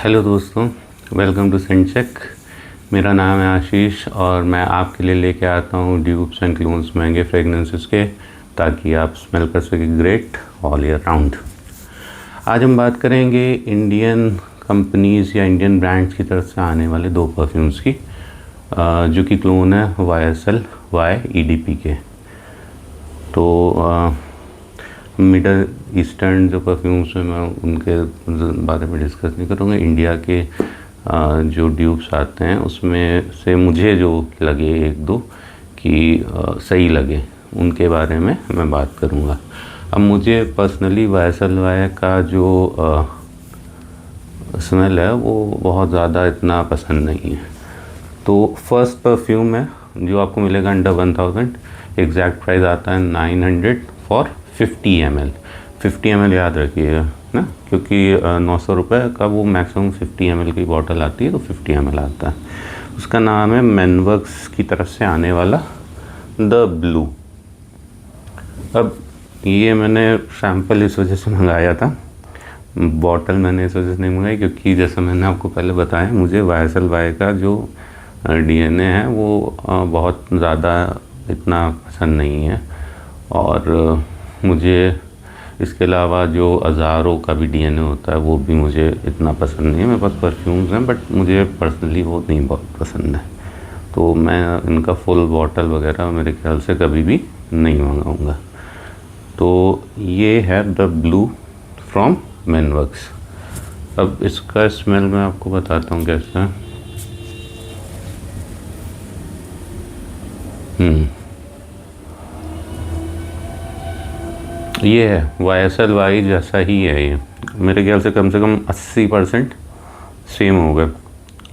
Hello दोस्तों, welcome to सेंचेक। मेरा नाम है आशीष और मैं आपके लिए लेके आता हूँ ड्यूब्स एंड क्लोन्स महंगे फ्रेगनेंसेस के, ताकि आप स्मेल कर सकें ग्रेट ऑल ईयर राउंड। आज हम बात करेंगे इंडियन कंपनीज़ या इंडियन ब्रांड्स की तरफ से आने वाले दो परफ्यूम्स की, जो कि क्लोन है YSL EDP के। तो मिडल ईस्टर्न जो परफ्यूम्स हैं मैं उनके बारे में डिस्कस नहीं करूँगा। इंडिया के जो ड्यूब्स आते हैं उसमें से मुझे जो लगे एक दो कि सही लगे, उनके बारे में मैं बात करूँगा। अब मुझे पर्सनली YSL का जो स्मेल है वो बहुत ज़्यादा इतना पसंद नहीं है। तो फर्स्ट परफ्यूम है जो आपको मिलेगा अंडर 1000, एग्जैक्ट प्राइस आता है 900 फॉर 50 ml। 50 ml याद रखिएगा ना, क्योंकि 900 रुपये का वो मैक्सिमम 50 ml की बॉटल आती है, तो 50 ml आता है। उसका नाम है मैनवर्क्स की तरफ से आने वाला द ब्लू। अब ये मैंने सैम्पल इस वजह से मंगाया था, बॉटल मैंने इस वजह से नहीं मंगाई क्योंकि जैसा मैंने आपको पहले बताया, मुझे YSL का जो DNA है वो बहुत ज़्यादा इतना पसंद नहीं है। और मुझे इसके अलावा जो अज़ारों का भी DNA होता है वो भी मुझे इतना पसंद नहीं है। मेरे पास परफ्यूम्स हैं बट मुझे पर्सनली वो नहीं बहुत पसंद है, तो मैं इनका फुल बॉटल वगैरह मेरे ख्याल से कभी भी नहीं मंगाऊंगा। तो ये है द ब्लू फ्रॉम मैनवर्क्स। अब इसका स्मेल मैं आपको बताता हूँ कैसा है। ये है YSL जैसा ही है। ये मेरे ख्याल से कम 80% सेम होगा,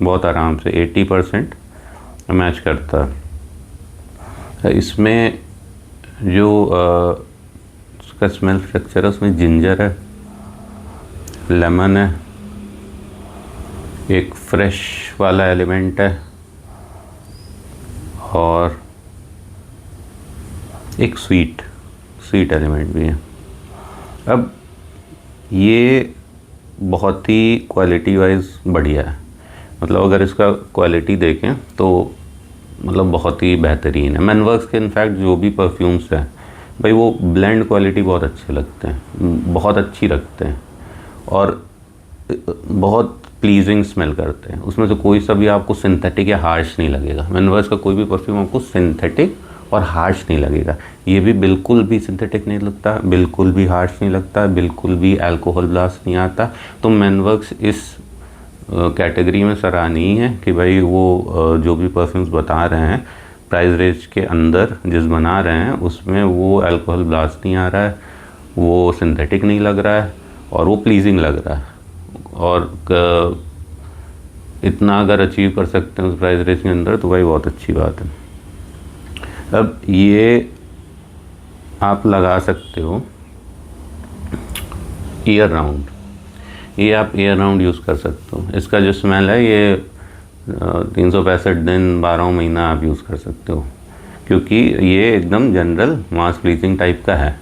बहुत आराम से 80% मैच करता है। इसमें जो उसका स्मेल स्ट्रक्चर है, उसमें जिंजर है, लेमन है, एक फ्रेश वाला एलिमेंट है और एक स्वीट एलिमेंट भी है। अब ये बहुत ही क्वालिटी वाइज बढ़िया है, मतलब अगर इसका क्वालिटी देखें तो मतलब बहुत ही बेहतरीन है। मैनवर्क्स के इनफैक्ट जो भी परफ्यूम्स हैं भाई, वो ब्लेंड क्वालिटी बहुत अच्छे लगते हैं, बहुत अच्छी रखते हैं और बहुत प्लीजिंग स्मेल करते हैं। उसमें से कोई सा भी आपको सिंथेटिक या हार्श नहीं लगेगा। मैनवर्क्स का कोई भी परफ्यूम आपको सिंथेटिक और हार्श नहीं लगेगा। ये भी बिल्कुल भी सिंथेटिक नहीं लगता, बिल्कुल भी हार्श नहीं लगता, बिल्कुल भी अल्कोहल ब्लास्ट नहीं आता। तो मैनवर्क्स इस कैटेगरी में सराहनीय है कि भाई वो जो भी परफ्यूम्स बता रहे हैं प्राइस रेंज के अंदर जिस बना रहे हैं उसमें वो अल्कोहल ब्लास्ट नहीं आ रहा है, वो सिंथेटिक नहीं लग रहा है और वो प्लीजिंग लग रहा है। और इतना अगर अचीव कर सकते हैं उस प्राइस रेंज के अंदर तो भाई बहुत अच्छी बात है। अब ये आप लगा सकते हो ईयर राउंड, ये आप ईयर राउंड यूज़ कर सकते हो। इसका जो स्मेल है ये 365 दिन 12 महीना आप यूज़ कर सकते हो, क्योंकि ये एकदम जनरल मास प्लीजिंग टाइप का है।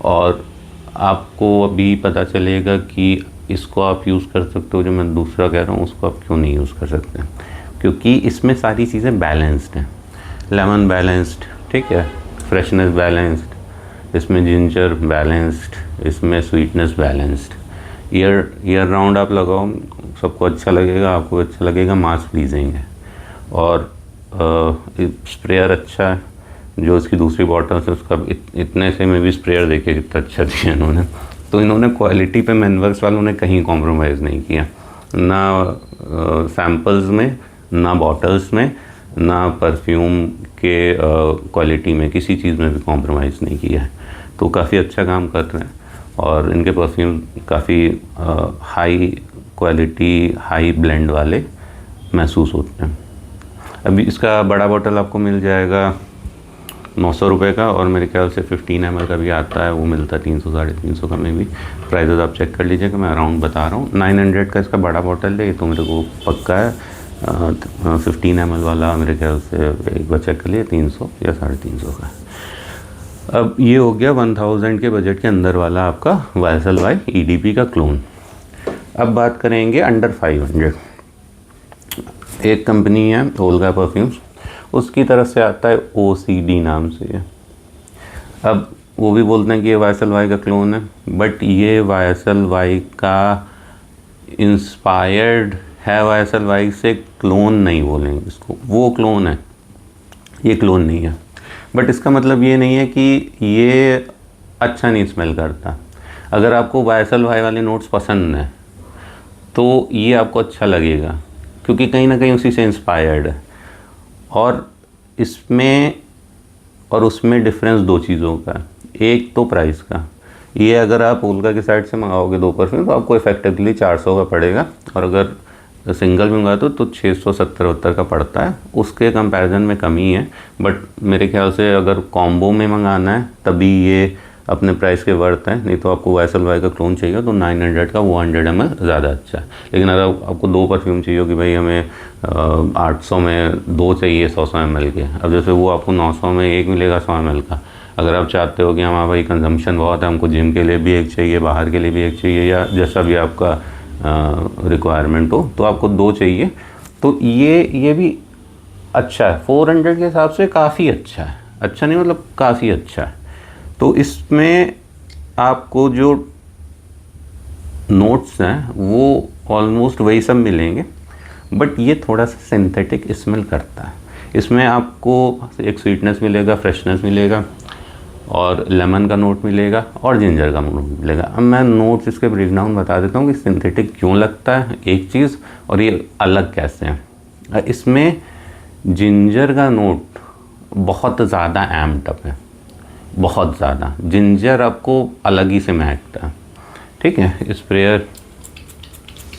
और आपको अभी पता चलेगा कि इसको आप यूज़ कर सकते हो, जो मैं दूसरा कह रहा हूँ उसको आप क्यों नहीं यूज़ कर सकते, क्योंकि इसमें सारी चीज़ें बैलेंस्ड हैं। लेमन बैलेंस्ड, ठीक है, फ्रेशनेस बैलेंस्ड, इसमें जिंजर बैलेंस्ड, इसमें स्वीटनेस बैलेंस्ड। ईयर राउंड आप लगाओ, सबको अच्छा लगेगा, आपको अच्छा लगेगा, मास प्लीजिंग है। और स्प्रेयर अच्छा है, जो इसकी दूसरी बॉटल है उसका इतने से में भी स्प्रेयर देखिए कितना अच्छा दिया इन्होंने। तो इन्होंने क्वालिटी पे मैनवर्क्स वालों ने कहीं कॉम्प्रोमाइज़ नहीं किया, ना सैम्पल्स में, ना बॉटल्स में, ना परफ्यूम के क्वालिटी में, किसी चीज़ में भी कॉम्प्रोमाइज़ नहीं किया है। तो काफ़ी अच्छा काम कर रहे हैं और इनके परफ्यूम काफ़ी हाई क्वालिटी, हाई ब्लेंड वाले महसूस होते हैं। अभी इसका बड़ा बॉटल आपको मिल जाएगा 900 रुपये का, और मेरे ख्याल से 15 ml का भी आता है, वो मिलता है 300 साढ़े 300 का में भी। प्राइजेज़ आप चेक कर लीजिएगा, मैं अराउंड बता रहा हूँ। 900 का इसका बड़ा बॉटल है, ये तो मेरे को पक्का है। 15 ml वाला मेरे ख्याल से एक बार चेक कर लिए 300 या 350 का। अब ये हो गया 1000 के बजट के अंदर वाला आपका YSL EDP का क्लोन। अब बात करेंगे अंडर 500। एक कंपनी है ओल्गा परफ्यूम्स, उसकी तरफ से आता है OCD नाम से ये। अब वो भी बोलते हैं कि ये YSL-Y का क्लोन है, बट ये YSL-Y का इंस्पायर्ड है, YSL-Y से क्लोन नहीं बोलेंगे इसको, वो क्लोन है, ये क्लोन नहीं है। बट इसका मतलब ये नहीं है कि ये अच्छा नहीं स्मेल करता। अगर आपको YSL-Y वाले नोट्स पसंद हैं तो ये आपको अच्छा लगेगा, क्योंकि कहीं ना कहीं उसी से इंस्पायर्ड है। और इसमें और उसमें डिफरेंस दो चीज़ों का, एक तो प्राइस का। ये अगर आप ओल्गा की साइड से मंगाओगे 2 परफ्यूम तो आपको इफेक्टिवली 400 का पड़ेगा, और अगर सिंगल भी मंगाते हो तो 670 का पड़ता है। उसके कंपैरिजन में कमी है, बट मेरे ख्याल से अगर कॉम्बो में मंगाना है तभी ये अपने प्राइस के वर्थ है। नहीं तो आपको YSL-Y का क्लोन चाहिए तो 900 का वो 100 ml ज़्यादा अच्छा है। लेकिन अगर आपको 2 परफ्यूम चाहिए कि भाई हमें 800 में 2 चाहिए 100 ml के, अब जैसे वो आपको 900 में एक मिलेगा 100 ml का। अगर आप चाहते हो कि हाँ भाई कंजम्पशन बहुत है, हमको जिम के लिए भी एक चाहिए, बाहर के लिए भी एक चाहिए, या जैसा भी आपका रिक्वायरमेंट हो, तो आपको 2 चाहिए, तो ये भी अच्छा है। 400 के हिसाब से काफ़ी अच्छा है, अच्छा नहीं मतलब काफ़ी अच्छा है। तो इसमें आपको जो नोट्स हैं वो ऑलमोस्ट वही सब मिलेंगे, बट ये थोड़ा सा सिंथेटिक स्मेल करता है। इसमें आपको एक स्वीटनेस मिलेगा, फ्रेशनेस मिलेगा, और लेमन का नोट मिलेगा, और जिंजर का नोट मिलेगा। अब मैं नोट्स इसके ब्रेकडाउन बता देता हूँ कि सिंथेटिक क्यों लगता है एक चीज़, और ये अलग कैसे हैं। इसमें जिंजर का नोट बहुत ज़्यादा एम्प्ड अप है, बहुत ज़्यादा। जिंजर आपको अलग ही से महकता है, ठीक है।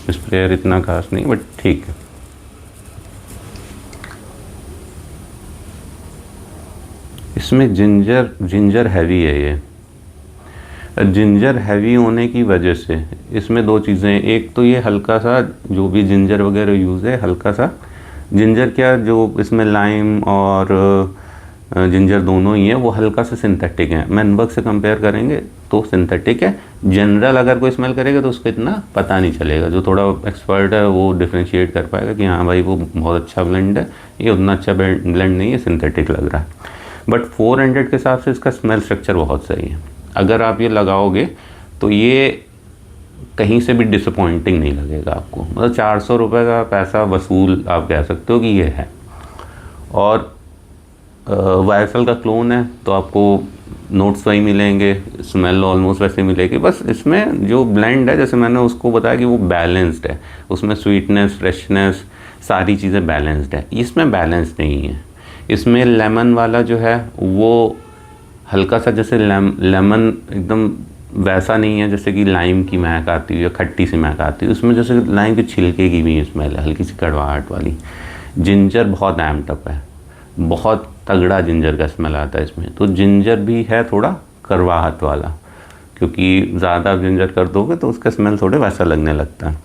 स्प्रेयर इतना खास नहीं, बट ठीक है। इसमें जिंजर हैवी है। ये जिंजर हैवी होने की वजह से इसमें 2 चीज़ें हैं। एक तो ये हल्का सा जो भी जिंजर वगैरह यूज़ है, हल्का सा जिंजर क्या, जो इसमें लाइम और जिंजर दोनों ही है, वो हल्का सा सिंथेटिक है। मैनवर्क से कंपेयर करेंगे तो सिंथेटिक है। जनरल अगर कोई स्मेल करेगा तो उसको इतना पता नहीं चलेगा। जो थोड़ा एक्सपर्ट है वो डिफ्रेंशिएट कर पाएगा कि हाँ भाई वो बहुत अच्छा ब्लेंड है, ये उतना अच्छा ब्लेंड नहीं है, सिंथेटिक लग रहा है। बट 400 के हिसाब से इसका स्मेल स्ट्रक्चर बहुत सही है। अगर आप ये लगाओगे तो ये कहीं से भी डिसअपॉइंटिंग नहीं लगेगा आपको। मतलब 400 रुपये का पैसा वसूल आप कह सकते हो कि ये है। और YSL का क्लोन है तो आपको नोट्स वही मिलेंगे, स्मेल ऑलमोस्ट वैसे मिलेगी। बस इसमें जो ब्लेंड है, जैसे मैंने उसको बताया कि वो बैलेंस्ड है, उसमें स्वीटनेस, फ्रेशनेस, सारी चीज़ें बैलेंस्ड है। इसमें बैलेंस नहीं है। इसमें लेमन वाला जो है वो हल्का सा, जैसे लेमन एकदम वैसा नहीं है जैसे कि लाइम की महक आती है या खट्टी सी महक आती है। उसमें जैसे लाइम के छिलके की भी स्मेल है, हल्की सी कड़वाहट वाली। जिंजर बहुत एम्प्ड अप है, बहुत तगड़ा जिंजर का स्मेल आता है इसमें। तो जिंजर भी है थोड़ा करवाहट वाला, क्योंकि ज़्यादा जिंजर कर दोगे तो उसका स्मेल थोड़े वैसा लगने लगता है।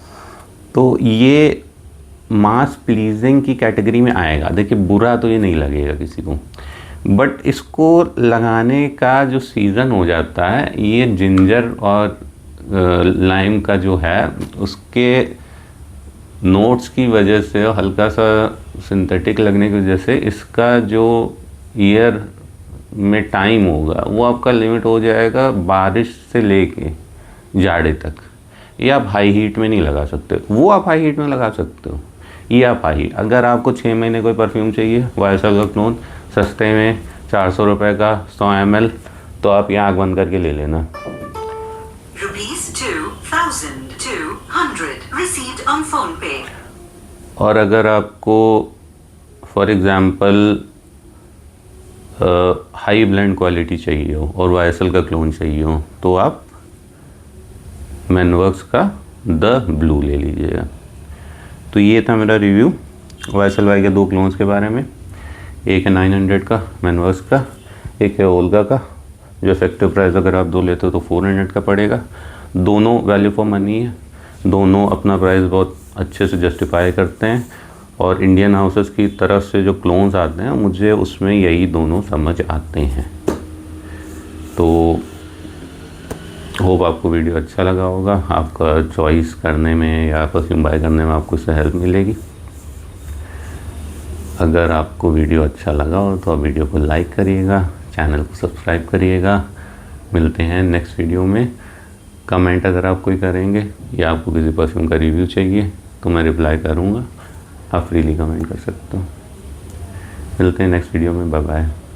तो ये मास प्लीजिंग की कैटेगरी में आएगा। देखिए बुरा तो ये नहीं लगेगा किसी को, बट इसको लगाने का जो सीज़न हो जाता है, ये जिंजर और लाइम का जो है उसके नोट्स की वजह से, हल्का सा सिंथेटिक लगने की वजह से, इसका जो ईयर में टाइम होगा वो आपका लिमिट हो जाएगा बारिश से लेके जाड़े तक। ये आप हाई हीट में नहीं लगा सकते, वो आप हाई हीट में लगा सकते हो। ये आप हाई, अगर आपको 6 महीने कोई परफ्यूम चाहिए YSL का क्लोन सस्ते में 400 रुपये का 100 ml, तो आप यहाँ आँख बंद करके ले लेना। ₹2,200 received on PhonePe। और अगर आपको for example high blend quality चाहिए हो और YSL का क्लोन चाहिए हो तो आप मैनवर्क्स का द ब्लू ले लीजिएगा। तो ये था मेरा रिव्यू YSL-Y के 2 क्लोन्स के बारे में। एक है 900 का मैनवर्क्स का, एक है ओल्गा का, जो इफेक्टिव प्राइस अगर आप 2 लेते हो तो 400 का पड़ेगा। दोनों वैल्यू फॉर मनी है, दोनों अपना प्राइस बहुत अच्छे से जस्टिफाई करते हैं। और इंडियन हाउसेस की तरफ से जो क्लोन्स आते हैं मुझे उसमें यही दोनों समझ आते हैं। तो होप आपको वीडियो अच्छा लगा होगा, आपका चॉइस करने में या परफ्यूम बाय करने में आपको इससे हेल्प मिलेगी। अगर आपको वीडियो अच्छा लगा हो तो आप वीडियो को लाइक करिएगा, चैनल को सब्सक्राइब करिएगा। मिलते हैं नेक्स्ट वीडियो में। कमेंट अगर आप कोई करेंगे या आपको किसी परफ्यूम का रिव्यू चाहिए तो मैं रिप्लाई करूँगा, आप फ्रीली कमेंट कर सकते हो। मिलते हैं नेक्स्ट वीडियो में, बाय बाय।